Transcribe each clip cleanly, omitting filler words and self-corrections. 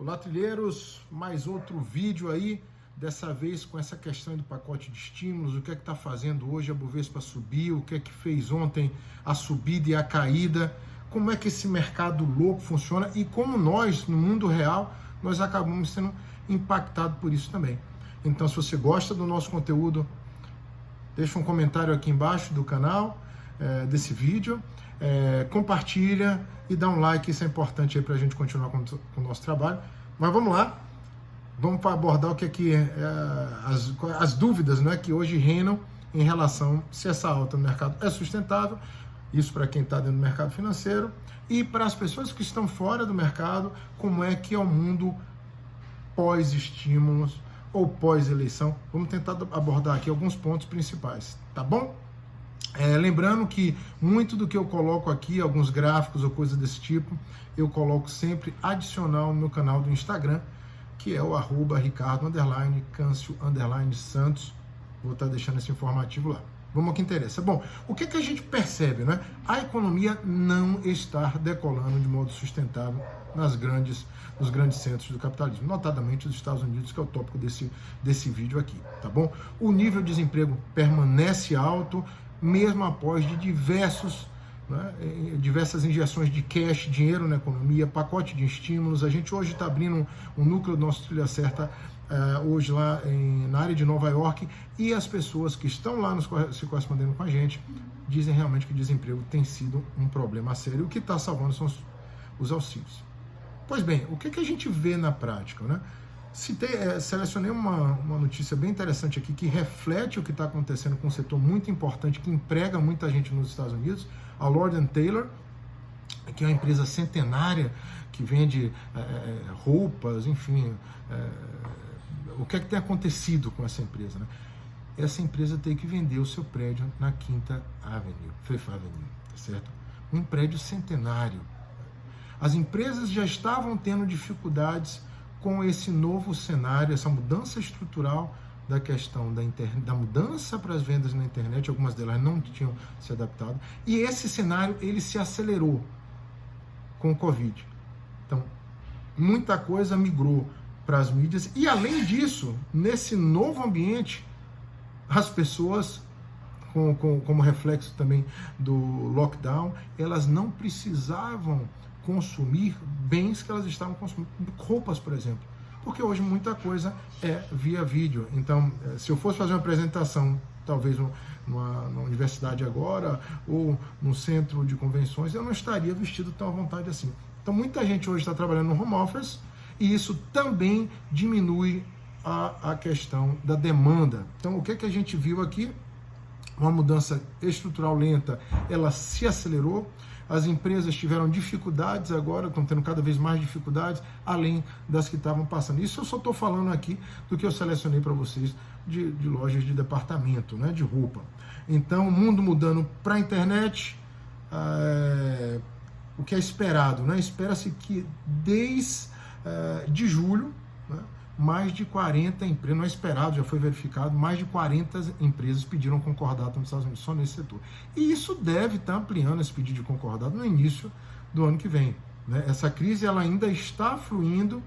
Olá, trilheiros, mais outro vídeo aí, dessa vez com essa questão do pacote de estímulos, o que é que está fazendo hoje a Bovespa subir, o que é que fez ontem a subida e a caída, como é que esse mercado louco funciona e como nós, no mundo real, nós acabamos sendo impactados por isso também. Então, se você gosta do nosso conteúdo, deixa um comentário aqui embaixo do canal, desse vídeo, compartilha e dá um like, isso é importante aí para a gente continuar com o nosso trabalho. Mas vamos lá, vamos abordar o que é as dúvidas, né, que hoje reinam em relação se essa alta no mercado é sustentável, isso para quem está dentro do mercado financeiro, e para as pessoas que estão fora do mercado, como é que é o mundo pós-estímulos ou pós-eleição. Vamos tentar abordar aqui alguns pontos principais, tá bom? Lembrando que muito do que eu coloco aqui, alguns gráficos ou coisas desse tipo, eu coloco sempre adicional no meu canal do Instagram, que é o @Ricardo_Câncio_Santos. Vou estar deixando esse informativo lá. Vamos ao que interessa. Bom, o que a gente percebe, né? A economia não está decolando de modo sustentável nos grandes centros do capitalismo, notadamente os Estados Unidos, que é o tópico desse vídeo aqui, tá bom? O nível de desemprego permanece alto, mesmo após de diversas injeções de cash, dinheiro na economia, pacote de estímulos. A gente hoje está abrindo um núcleo do nosso Trilha Certa, hoje lá na área de Nova York, e as pessoas que estão lá se correspondendo com a gente dizem realmente que o desemprego tem sido um problema sério. O que está salvando são os auxílios. Pois bem, o que a gente vê na prática, né? Selecionei uma notícia bem interessante aqui que reflete o que está acontecendo com um setor muito importante que emprega muita gente nos Estados Unidos, a Lord & Taylor, que é uma empresa centenária que vende roupas, enfim. O que tem acontecido com essa empresa, né? Essa empresa tem que vender o seu prédio na Quinta Avenue, Fifth Avenue, certo? Um prédio centenário. As empresas já estavam tendo dificuldades com esse novo cenário, essa mudança estrutural da questão da mudança para as vendas na internet. Algumas delas não tinham se adaptado, e esse cenário ele se acelerou com o Covid. Então, muita coisa migrou para as mídias, e além disso, nesse novo ambiente, as pessoas, como reflexo também do lockdown, elas não precisavam consumir bens que elas estavam consumindo, roupas, por exemplo, porque hoje muita coisa é via vídeo. Então, se eu fosse fazer uma apresentação, talvez numa universidade agora, ou num centro de convenções, eu não estaria vestido tão à vontade assim. Então, muita gente hoje está trabalhando no home office, e isso também diminui a questão da demanda. Então, o que a gente viu aqui? Uma mudança estrutural lenta, ela se acelerou. As empresas tiveram dificuldades agora, estão tendo cada vez mais dificuldades, além das que estavam passando. Isso eu só estou falando aqui do que eu selecionei para vocês de lojas de departamento, né, de roupa. Então, o mundo mudando para a internet, o que é esperado, né? Espera-se que desde de julho, né, mais de 40 empresas, não é esperado, já foi verificado, mais de 40 empresas pediram concordado nos Estados Unidos, só nesse setor. E isso deve estar ampliando esse pedido de concordado no início do ano que vem, né? Essa crise ela ainda está fluindo,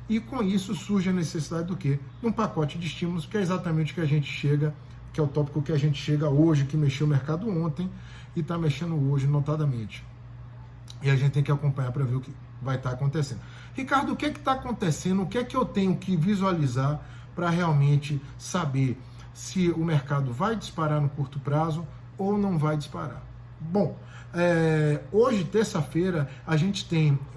e com isso surge a necessidade do quê? De um pacote de estímulos, que é exatamente o que a gente chega, que é o tópico que a gente chega hoje, que mexeu o mercado ontem e está mexendo hoje, notadamente. E a gente tem que acompanhar para ver o que vai estar acontecendo. Ricardo, o que está acontecendo? O que é que eu tenho que visualizar para realmente saber se o mercado vai disparar no curto prazo ou não vai disparar? Bom, hoje, terça-feira, a gente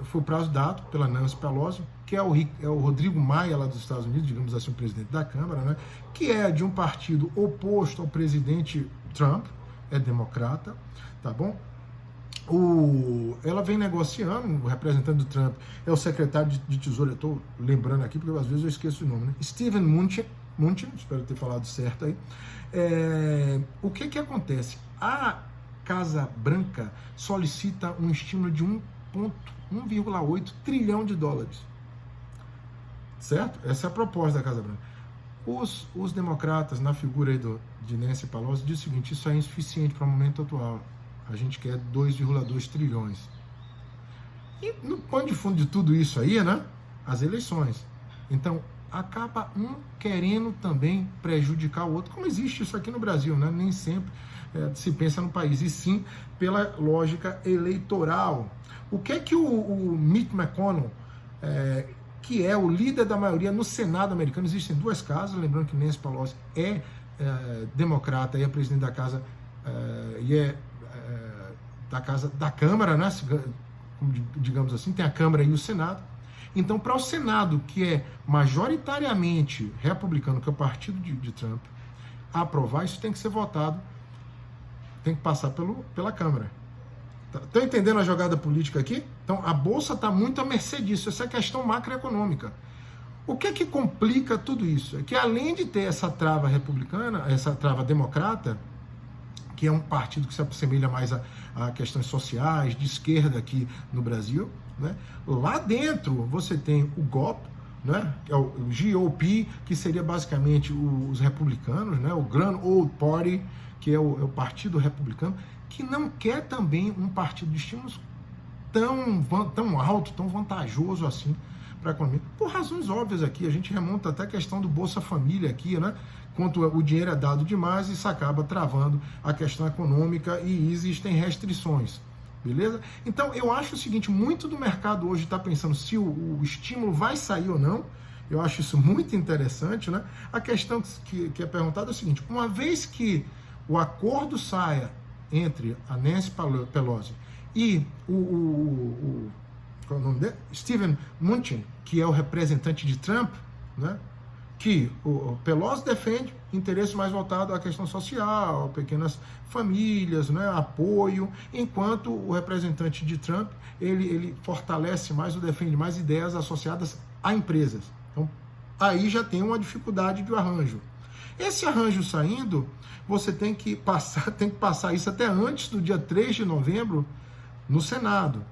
foi o prazo dado pela Nancy Pelosi, que é o Rodrigo Maia, lá dos Estados Unidos, digamos assim, o presidente da Câmara, né, que é de um partido oposto ao presidente Trump, é democrata, tá bom? Ela vem negociando, o representante do Trump é o secretário de Tesouro, eu estou lembrando aqui, porque às vezes eu esqueço o nome, né? Steven Mnuchin, espero ter falado certo aí. O que acontece? A Casa Branca solicita um estímulo de 1,8 trilhão de dólares. Certo? Essa é a proposta da Casa Branca. Os democratas, na figura aí de Nancy Pelosi, dizem o seguinte: isso é insuficiente para o momento atual. A gente quer 2,2 trilhões. E no pano de fundo de tudo isso aí, né? as eleições. Então, acaba um querendo também prejudicar o outro, como existe isso aqui no Brasil, né? Nem sempre se pensa no país, e sim pela lógica eleitoral. O que é que o Mitch McConnell, que é o líder da maioria no Senado americano, existem duas casas, lembrando que Nancy Pelosi é democrata e é presidente da casa, da Câmara, né? Digamos assim, tem a Câmara e o Senado. Então, para o Senado, que é majoritariamente republicano, que é o partido de Trump, aprovar, isso tem que ser votado, tem que passar pela Câmara. Estão entendendo a jogada política aqui? Então, a Bolsa está muito à mercê disso, essa é a questão macroeconômica. O que é que complica tudo isso? É que além de ter essa trava republicana, essa trava democrata, que é um partido que se assemelha mais a questões sociais, de esquerda aqui no Brasil, né? Lá dentro você tem o GOP, né? Que é o GOP, que seria basicamente os republicanos, né? O Grand Old Party, que é o Partido Republicano, que não quer também um partido de estímulos tão alto, tão vantajoso assim para a economia. Por razões óbvias aqui, a gente remonta até a questão do Bolsa Família aqui, né? Quanto o dinheiro é dado demais, isso acaba travando a questão econômica e existem restrições, beleza? Então, eu acho o seguinte, muito do mercado hoje está pensando se o estímulo vai sair ou não. Eu acho isso muito interessante, né? A questão que é perguntada é o seguinte, uma vez que o acordo saia entre a Nancy Pelosi e qual é o nome dele? Steven Mnuchin, que é o representante de Trump, né? Que o Pelosi defende interesse mais voltado à questão social, pequenas famílias, né, apoio, enquanto o representante de Trump, ele fortalece mais ou defende mais ideias associadas a empresas. Então, aí já tem uma dificuldade de arranjo. Esse arranjo saindo, você tem que passar isso até antes do dia 3 de novembro no Senado,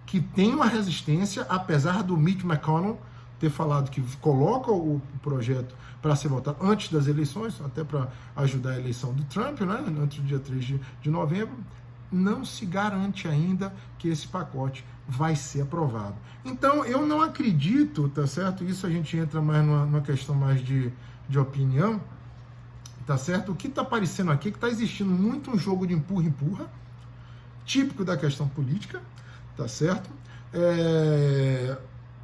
que tem uma resistência, apesar do Mitch McConnell ter falado que coloca o projeto para ser votado antes das eleições, até para ajudar a eleição do Trump, né, antes do dia 3 de novembro, não se garante ainda que esse pacote vai ser aprovado. Então, eu não acredito, tá certo? Isso a gente entra mais numa questão mais de opinião, tá certo? O que está aparecendo aqui é que está existindo muito um jogo de empurra-empurra, típico da questão política, tá certo?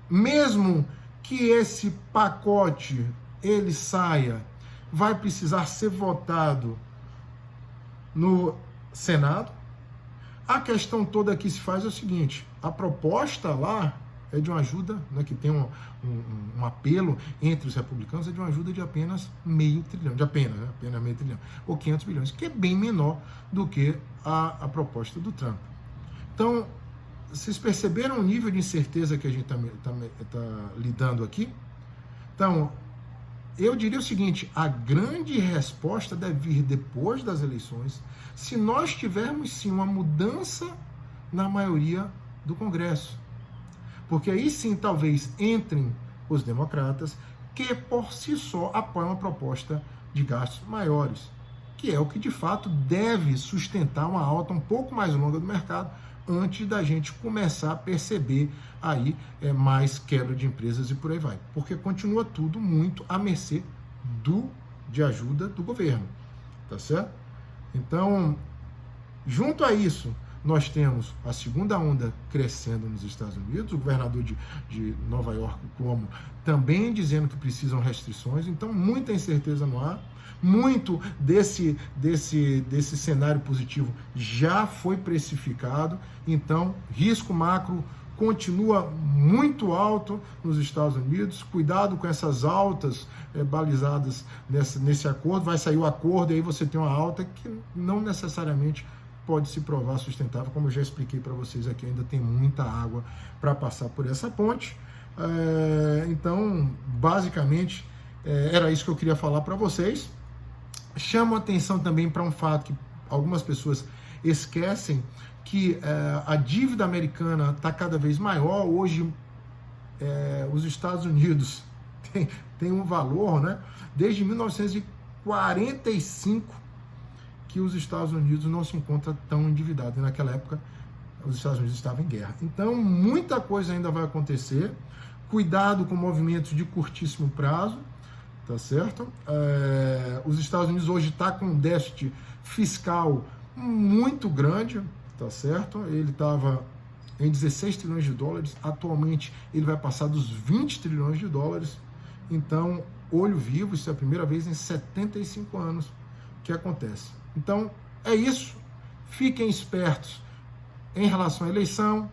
Mesmo que esse pacote ele saia, vai precisar ser votado no Senado. A questão toda que se faz é o seguinte, a proposta lá é de uma ajuda, né, que tem um apelo entre os republicanos, é de uma ajuda de apenas meio trilhão, apenas meio trilhão, ou 500 bilhões, que é bem menor do que a proposta do Trump. Então, vocês perceberam o nível de incerteza que a gente está lidando aqui? Então, eu diria o seguinte, a grande resposta deve vir depois das eleições, se nós tivermos sim uma mudança na maioria do Congresso. Porque aí sim talvez entrem os democratas, que por si só apoiam uma proposta de gastos maiores, que é o que de fato deve sustentar uma alta um pouco mais longa do mercado, antes da gente começar a perceber aí mais quebra de empresas e por aí vai. Porque continua tudo muito à mercê de ajuda do governo, tá certo? Então, junto a isso, nós temos a segunda onda crescendo nos Estados Unidos, o governador de Nova York, Cuomo, também dizendo que precisam restrições, então muita incerteza no ar. Muito desse cenário positivo já foi precificado, então risco macro continua muito alto nos Estados Unidos. Cuidado com essas altas balizadas nesse acordo. Vai sair o acordo e aí você tem uma alta que não necessariamente pode se provar sustentável, como eu já expliquei para vocês aqui, ainda tem muita água para passar por essa ponte. Então, basicamente, era isso que eu queria falar para vocês. Chamo a atenção também para um fato que algumas pessoas esquecem, que a dívida americana está cada vez maior. Hoje, os Estados Unidos tem um valor, né? Desde 1945, que os Estados Unidos não se encontram tão endividados. E naquela época, os Estados Unidos estavam em guerra. Então, muita coisa ainda vai acontecer cuidado com movimentos de curtíssimo prazo, tá certo? Os Estados Unidos hoje está com um déficit fiscal muito grande, tá certo? Ele estava em 16 trilhões de dólares, atualmente ele vai passar dos 20 trilhões de dólares, então, olho vivo, isso é a primeira vez em 75 anos que acontece. Então, é isso, fiquem espertos em relação à eleição,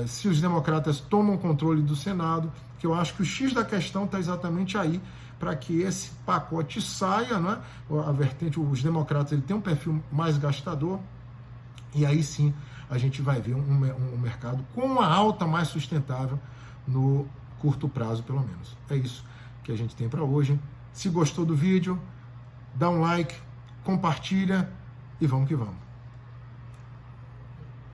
se os democratas tomam controle do Senado, que eu acho que o X da questão está exatamente aí, para que esse pacote saia, né? A vertente, os democratas, ele tem um perfil mais gastador, e aí sim a gente vai ver um mercado com uma alta mais sustentável no curto prazo, pelo menos. É isso que a gente tem para hoje. Se gostou do vídeo, dá um like, compartilha e vamos que vamos.